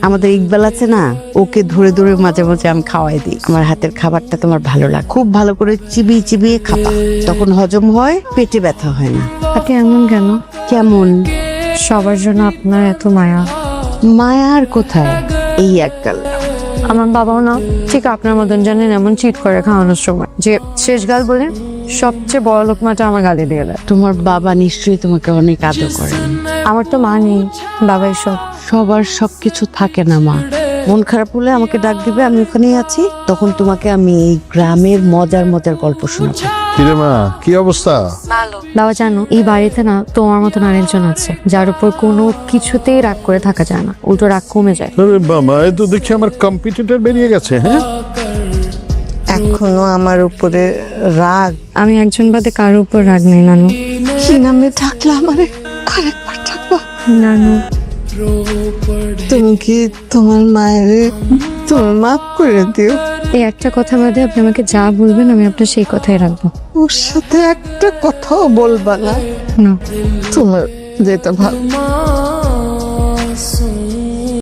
আমাদের ইকবাল আছে না, ওকে ধরে ধরে মাঝে মাঝে আমি খাওয়াই দিই। আমার হাতের খাবারটা তোমার ভালো লাগে, খুব ভালো করে চিবিয়ে চিবিয়ে খাবা, তখন হজম হয়, পেটে ব্যথা হয় না। আপনি এমন কেন? কেমন? সবার জন্য আপনার এত মায়া। মায়া আর কোথায়, এই একগাল। আমার বাবাও না ঠিক আপনার মতন জানেন এমন চিট করে খাওয়ানোর সময়, যে শেষ গাল বলে সবচেয়ে বড় লোকমাটা আমার গালে দিয়ে দেয়। তোমার বাবা নিশ্চয়ই তোমাকে অনেক আদর করেন। আমার তো মা নেই, বাবাই সব। সবার সবকিছু থাকে না মা। মন খারাপ হলে আমাকে ডাক দিবে, আমি ওখানেই আছি। তখন তোমাকে আমি এই গ্রামের মজার মজার গল্প শোনাবো। কিরে মা, কি অবস্থা? বাবা জানো, এই বাড়িতে না তোমার মতন আরেকজন আছে যার উপর কোনো কিছুতেই রাগ করে থাকা যায় না, উল্টো রাগ কমে যায়। আরে বাবা, এ তো দেখছি আমার কম্পিটিটর বেরিয়ে গেছে। হ্যাঁ, এখনো আমার উপরে রাগ? আমি একজন বাদে কারোর উপর রাগ নেই নানু। কি নামে ডাকলা আমারে? আরেকবার ডাকবা? নানু, তুমি কি তোমার মায়ের তুমি মাফ করে দিও? এই একটা কথা বাদে আপনি আমাকে যা বলবেন আমি আপনার সেই কথাই রাখবো। ওর সাথে একটা কথাও বলবা না? না। তোমার যেটা ভালো।